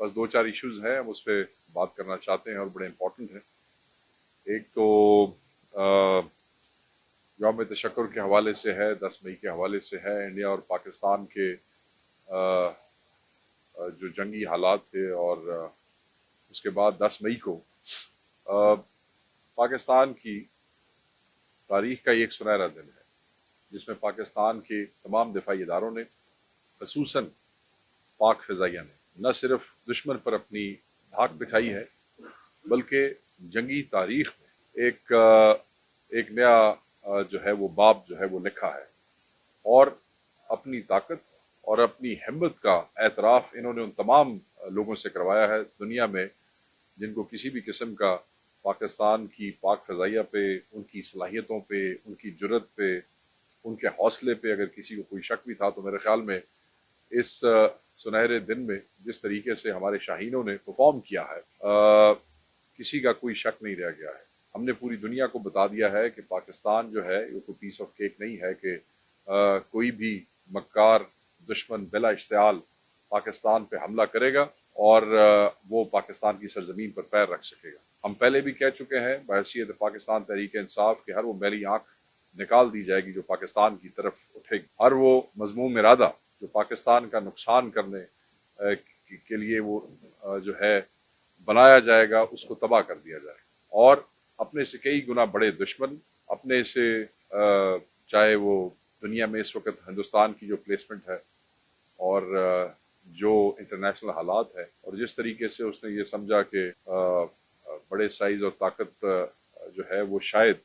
बस दो चार इश्यूज हैं, हम उस पर बात करना चाहते हैं और बड़े इम्पोर्टेंट हैं। एक तो यौम तशक्कुर के हवाले से है, 10 मई के हवाले से है। इंडिया और पाकिस्तान के जो जंगी हालात थे, और उसके बाद 10 मई को पाकिस्तान की तारीख का एक सुनहरा दिन है, जिसमें पाकिस्तान के तमाम दिफाई इदारों ने, खसूसन पाक फ़िज़ाइया ने, न सिर्फ दुश्मन पर अपनी धाक दिखाई है, बल्कि जंगी तारीख में एक नया जो है वो बाब जो है वो लिखा है। और अपनी ताकत और अपनी हिम्मत का एतराफ़ इन्होंने उन तमाम लोगों से करवाया है दुनिया में जिनको किसी भी किस्म का पाकिस्तान की पाक फ़िज़ाइया पे, उनकी सलाहियतों पे, उनकी जुर्रत पे, उनके हौसले पे अगर किसी को कोई शक भी था, तो मेरे ख्याल में इस सुनहरे दिन में जिस तरीके से हमारे शाहीनों ने परफॉर्म किया है, किसी का कोई शक नहीं रह गया है। हमने पूरी दुनिया को बता दिया है कि पाकिस्तान जो है ये कोई पीस ऑफ केक नहीं है कि कोई भी मक्कार दुश्मन बिला इश्तियाल पाकिस्तान पे हमला करेगा और वो पाकिस्तान की सरजमीन पर पैर रख सकेगा। हम पहले भी कह चुके हैं बहैसियत पाकिस्तान तहरीक इंसाफ कि हर वो मैली आंख निकाल दी जाएगी जो पाकिस्तान की तरफ उठेगी। हर वो मजमूम इरादा जो पाकिस्तान का नुकसान करने के लिए वो जो है बनाया जाएगा, उसको तबाह कर दिया जाएगा। और अपने से कई गुना बड़े दुश्मन, अपने से चाहे वो दुनिया में इस वक्त हिंदुस्तान की जो प्लेसमेंट है और जो इंटरनेशनल हालात है, और जिस तरीके से उसने ये समझा कि बड़े साइज और ताकत जो है वो शायद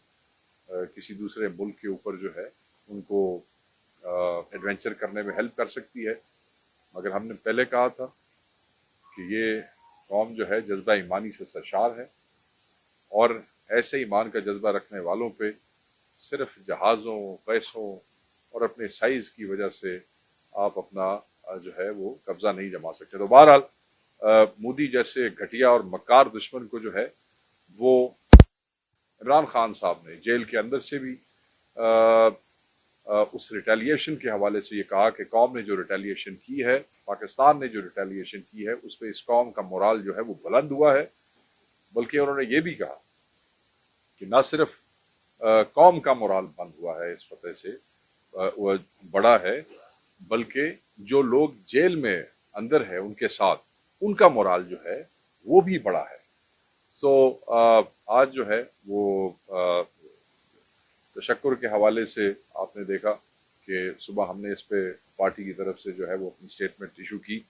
किसी दूसरे मुल्क के ऊपर जो है उनको एडवेंचर करने में हेल्प कर सकती है। मगर हमने पहले कहा था कि ये कौम जो है जज्बा ईमानी से सरशार है, और ऐसे ईमान का जज्बा रखने वालों पे सिर्फ जहाज़ों, पैसों और अपने साइज की वजह से आप अपना जो है वो कब्जा नहीं जमा सकते। तो बहरहाल मोदी जैसे घटिया और मक्कार दुश्मन को जो है वो इमरान खान साहब ने जेल के अंदर से भी उस रिटेलिएशन के हवाले से ये कहा कि कौम ने जो रिटेलिएशन की है, पाकिस्तान ने जो रिटेलिएशन की है, उस पर इस कौम का मोराल जो है वो बुलंद हुआ है। बल्कि उन्होंने ये भी कहा कि न सिर्फ कौम का मोराल बुलंद हुआ है इस फतह से, वो बड़ा है, बल्कि जो लोग जेल में अंदर है उनके साथ, उनका मोराल जो है वो भी बड़ा है। सो आज जो है वो तशक्कुर के हवाले से आपने देखा कि सुबह हमने इस पे पार्टी की तरफ से जो है वो अपनी स्टेटमेंट इशू की।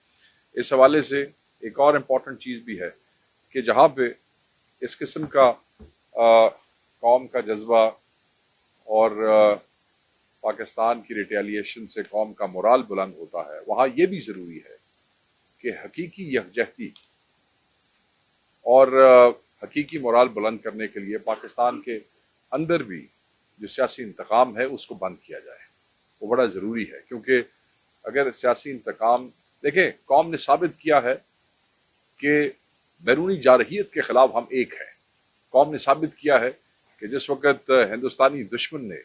इस हवाले से एक और इम्पॉर्टेंट चीज़ भी है कि जहाँ पे इस किस्म का कौम का जज्बा और पाकिस्तान की रिटेलिएशन से कौम का मोराल बुलंद होता है, वहाँ ये भी ज़रूरी है कि हकीकी यकजहती और हकीकी मोराल बुलंद करने के लिए पाकिस्तान के अंदर भी जो सियासी इंतकाम है उसको बंद किया जाए। वो बड़ा ज़रूरी है, क्योंकि अगर सियासी इंतकाम, देखें, कौम ने साबित किया है कि बैरूनी जारहियत के ख़िलाफ़ हम एक हैं। कौम ने साबित किया है कि जिस वक़्त हिंदुस्तानी दुश्मन ने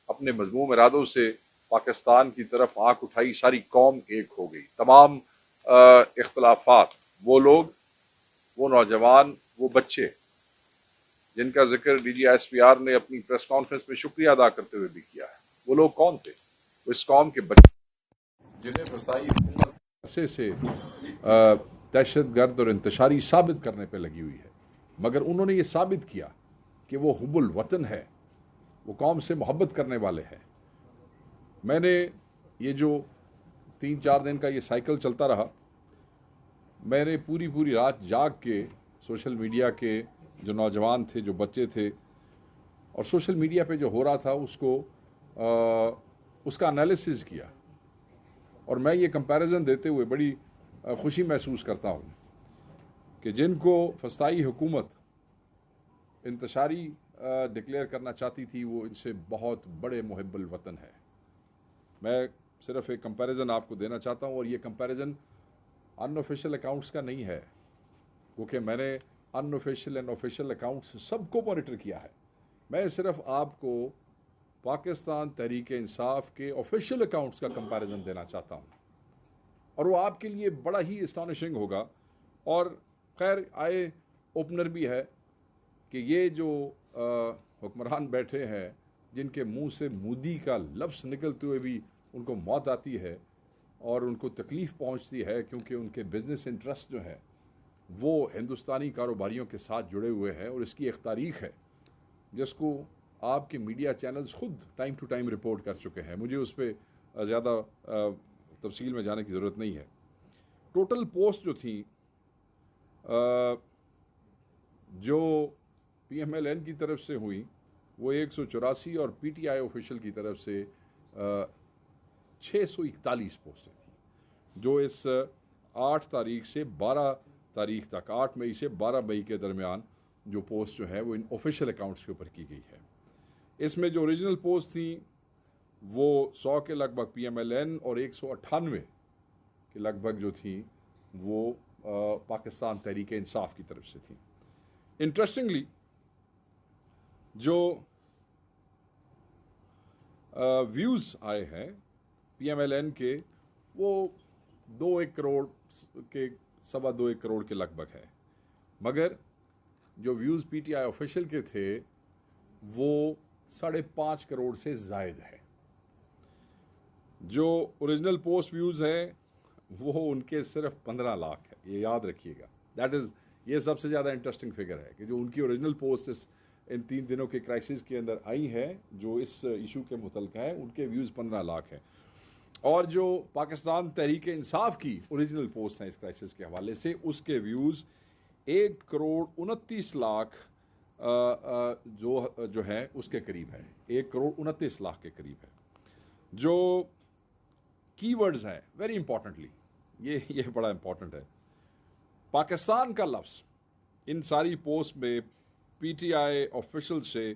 अपने मजमूम इरादों से पाकिस्तान की तरफ आंख उठाई, सारी कौम एक हो गई। तमाम इख्तलाफात, वो लोग, वो नौजवान, वो बच्चे जिनका जिक्र DGISPR ने अपनी प्रेस कॉन्फ्रेंस में शुक्रिया अदा करते हुए भी किया है, वो लोग कौन थे? वो इस कौम के बच्चे जिन्हें फसाई हुकूमत अरसे से दहशतगर्द और इंतशारी साबित करने पर लगी हुई है, मगर उन्होंने ये साबित किया कि वो हुब्बुल वतन है, वो कौम से मोहब्बत करने वाले हैं। मैंने ये जो 3-4 दिन का ये साइकिल चलता रहा, मैंने पूरी रात जाग के सोशल मीडिया के जो नौजवान थे, जो बच्चे थे, और सोशल मीडिया पे जो हो रहा था उसका एनालिसिस किया। और मैं ये कंपैरिजन देते हुए बड़ी खुशी महसूस करता हूँ कि जिनको फसाई हुकूमत इंतशारी डिक्लेयर करना चाहती थी, वो इनसे बहुत बड़े मुहिब्बुल वतन है। मैं सिर्फ एक कंपैरिजन आपको देना चाहता हूँ, और ये कंपैरिजन अनऑफिशियल अकाउंट्स का नहीं है, क्योंकि मैंने अनऑफिशियल एंड ऑफिशियल अकाउंट्स सबको मॉनिटर किया है। मैं सिर्फ आपको पाकिस्तान तहरीक इंसाफ के ऑफिशियल अकाउंट्स का कंपैरिजन देना चाहता हूँ, और वो आपके लिए बड़ा ही एस्टॉनिशिंग होगा اور خیر آئے اوپنر بھی ہے کہ یہ جو حکمران بیٹھے ہیں جن کے منہ سے مودی کا لفظ نکلتے ہوئے بھی ان کو موت آتی ہے اور ان کو تکلیف پہنچتی ہے کیونکہ ان کے بزنس انٹرسٹ جو ہے وہ ہندوستانی کاروباریوں کے ساتھ جڑے ہوئے ہیں، اور اس کی ایک تاریخ ہے جس کو آپ کے میڈیا چینلز خود ٹائم ٹو ٹائم رپورٹ کر چکے ہیں، مجھے اس پہ زیادہ تفصیل میں جانے کی ضرورت نہیں ہے۔ ٹوٹل پوسٹ جو تھیں جو پی ایم ایل این کی طرف سے ہوئی وہ 184 اور پی ٹی آئی آفیشل کی طرف سے 641 پوسٹیں تھیں، جو اس 8 تاریخ سے 12 تاریخ تک، 8 مئی سے 12 مئی کے درمیان جو پوسٹ جو ہے وہ ان آفیشل اکاؤنٹس کے اوپر کی گئی ہے۔ اس میں جو اوریجنل پوسٹ تھیں وہ 100 کے لگ بھگ پی ایم ایل این اور 198 کے لگ بھگ جو تھیں وہ پاکستان تحریک انصاف کی طرف سے تھیں۔ انٹرسٹنگلی جو ویوز آئے ہیں پی ایم ایل این کے وہ 2-1 کروڑ کے 2.25 کروڑ کے لگ بھگ ہے، مگر جو views P T I official کے تھے وہ 5.5 کروڑ سے زائد ہے۔ جو اوریجنل پوسٹ ویوز ہے وہ ان کے صرف 15 لاکھ ہے، یہ یاد رکھیے گا۔ یہ سب سے زیادہ انٹرسٹنگ فگر ہے کہ جو ان کی اوریجنل پوسٹ ان 3 دنوں کے کرائسس کے اندر آئی ہے جو اس ایشو کے متعلق ہے، ان کے ویوز 15 لاکھ ہیں، اور جو پاکستان تحریک انصاف کی اوریجنل پوسٹ ہیں اس کرائسس کے حوالے سے اس کے ویوز 1 کروڑ 29 لاکھ جو ہے اس کے قریب ہے، 1 کروڑ 29 لاکھ کے قریب ہے۔ جو کی ورڈز ہیں ویری امپورٹنٹلی یہ بڑا امپورٹنٹ ہے، پاکستان کا لفظ ان ساری پوسٹ میں پی ٹی آئی آفیشل سے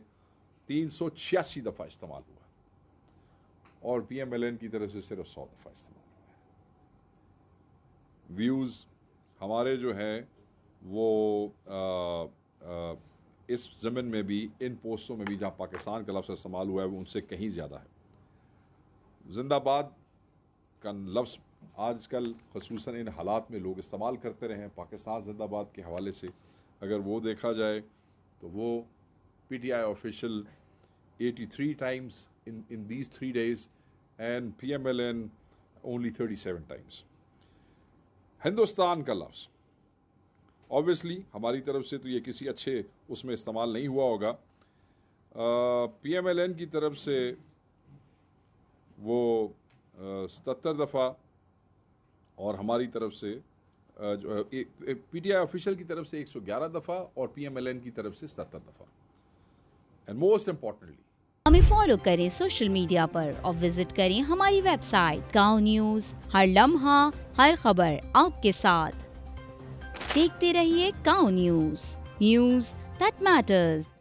386 دفعہ استعمال ہوا اور پی ایم ایل این کی طرف سے صرف 100 دفعہ استعمال ہوا ہے۔ ویوز ہمارے جو ہیں وہ اس ضمن میں بھی ان پوسٹوں میں بھی جہاں پاکستان کا لفظ استعمال ہوا ہے وہ ان سے کہیں زیادہ ہے۔ زندہ باد کا لفظ آج کل خصوصاً ان حالات میں لوگ استعمال کرتے رہے ہیں، پاکستان زندہ باد کے حوالے سے اگر وہ دیکھا جائے تو وہ P T I official 83 times in these 3 days and P M L N only 37 times۔ Hindustan کا لفظ obviously ہماری طرف سے تو یہ کسی اچھے اس میں استعمال نہیں ہوا ہوگا، پی ایم ایل این کی طرف سے وہ 77 دفعہ اور ہماری طرف سے پی ٹی آئی آفیشل کی طرف سے 111 دفعہ اور پی ایم ایل این کی طرف سے 77 دفعہ۔ اینڈ موسٹ امپورٹنٹلی ہمیں فالو کریں سوشل میڈیا پر اور وزٹ کریں ہماری ویب سائٹ گاؤں نیوز، ہر لمحہ ہر خبر آپ کے ساتھ۔ دیکھتے رہیے گاؤں نیوز دیٹ میٹرز۔